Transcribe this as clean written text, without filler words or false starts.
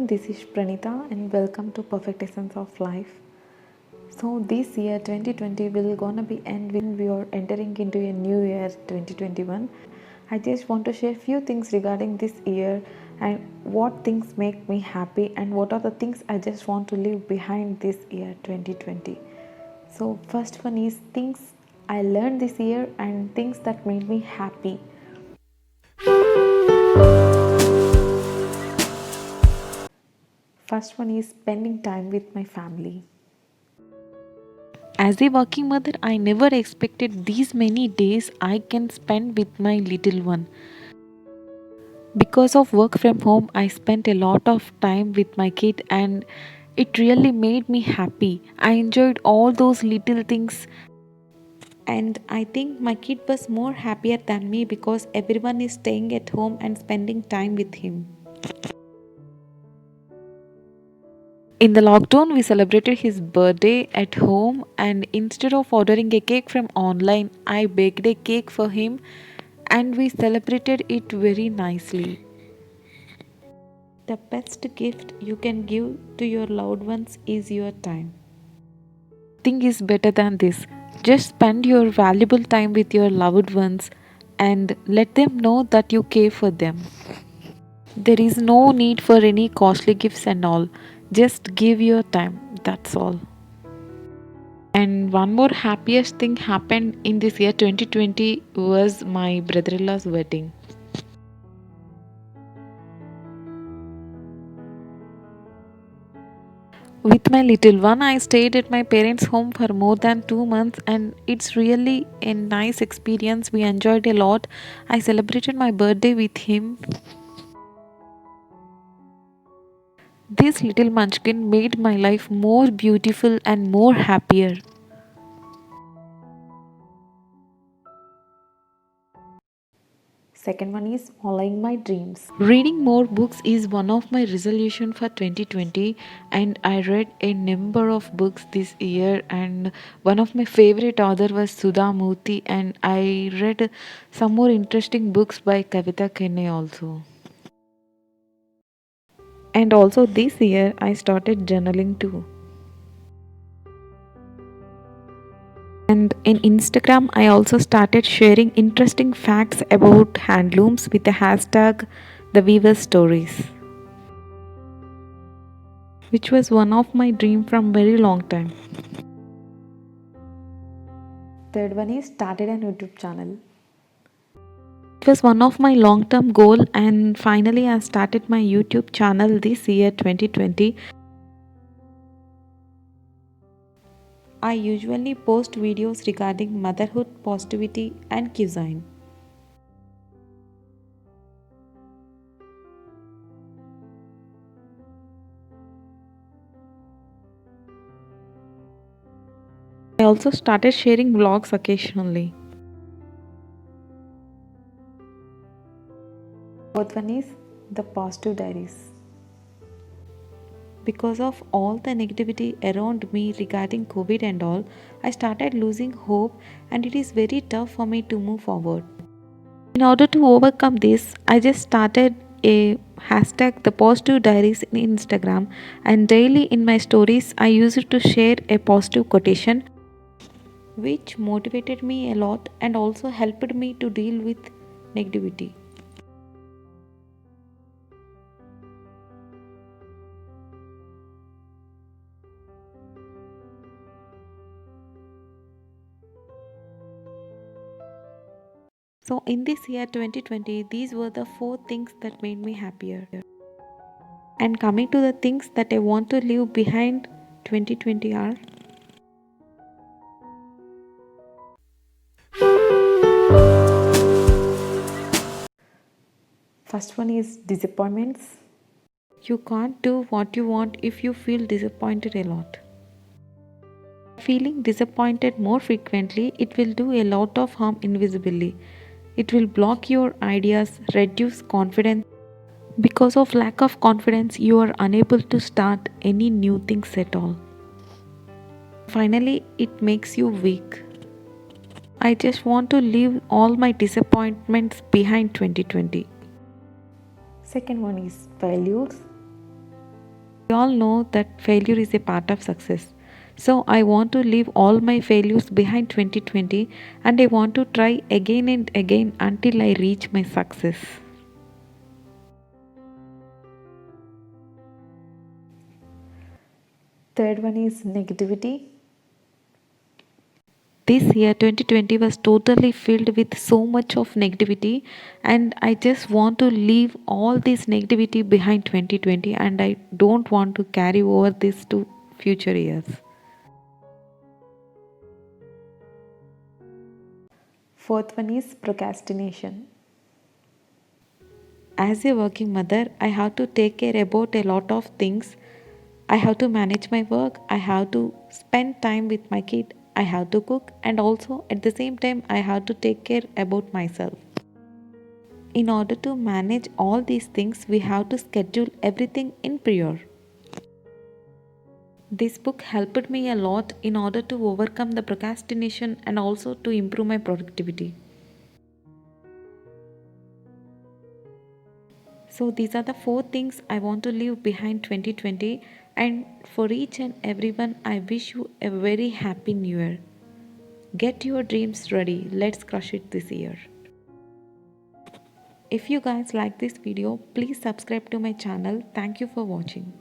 this is Pranita and welcome to Perfect Essence of Life. So this year 2020 will gonna be end when we are entering into a new year 2021. I just want to share few things regarding this year and what things make me happy and what are the things I just want to leave behind this year 2020. So first one is things I learned this year and things that made me happy. First one is spending time with my family. As a working mother, I never expected these many days I can spend with my little one. Because of work from home, I spent a lot of time with my kid and it really made me happy. I enjoyed all those little things and I think my kid was more happier than me because everyone is staying at home and spending time with him. In the lockdown, we celebrated his birthday at home, and instead of ordering a cake from online, I baked a cake for him and we celebrated it very nicely. The best gift you can give to your loved ones is your time. Nothing is better than this. Just spend your valuable time with your loved ones and let them know that you care for them. There is no need for any costly gifts and all. Just give your time. That's all. And one more happiest thing happened in this year 2020 was my brother-in-law's wedding. With my little one, I stayed at my parents' home for more than 2 months, and it's really a nice experience. We enjoyed a lot. I celebrated my birthday with him. This little munchkin made my life more beautiful and more happier. Second one is following my dreams. Reading more books is one of my resolution for 2020 and I read a number of books this year and one of my favorite author was Sudha Murthy and I read some more interesting books by Kavita Kenne also. And also this year I started journaling too. And in Instagram I also started sharing interesting facts about handlooms with the hashtag the weaver stories, which was one of my dream from very long time. Third one is started an YouTube channel. It was one of my long term goal and finally I started my YouTube channel this year 2020. I usually post videos regarding motherhood, positivity and cuisine. I also started sharing vlogs occasionally. Fourth one is the positive diaries. Because of all the negativity around me regarding COVID and all, I started losing hope and it is very tough for me to move forward. In order to overcome this, I just started a hashtag the positive diaries in Instagram and daily in my stories I used to share a positive quotation which motivated me a lot and also helped me to deal with negativity. So in this year 2020, these were the four things that made me happier. And coming to the things that I want to leave behind 2020 are First one is disappointments. you can't do what you want if you feel disappointed a lot. Feeling disappointed more frequently, it will do a lot of harm invisibly. It will block your ideas, reduce confidence. Because of lack of confidence, you are unable to start any new things at all. Finally, it makes you weak. I just want to leave all my disappointments behind 2020. Second one is failures. We all know that failure is a part of success. So I want to leave all my failures behind 2020 and I want to try again and again until I reach my success. Third one is negativity. This year 2020 was totally filled with so much of negativity, and I just want to leave all this negativity behind 2020 and I don't want to carry over this to future years. Fourth one is procrastination. As a working mother, I have to take care about a lot of things. I have to manage my work, I have to spend time with my kid, I have to cook, and also at the same time I have to take care about myself. In order to manage all these things, we have to schedule everything in prior. This book helped me a lot in order to overcome the procrastination and also to improve my productivity. So these are the four things I want to leave behind 2020, and for each and everyone I wish you a very happy new year. Get your dreams ready. Let's crush it this year. If you guys like this video, please subscribe to my channel. Thank you for watching.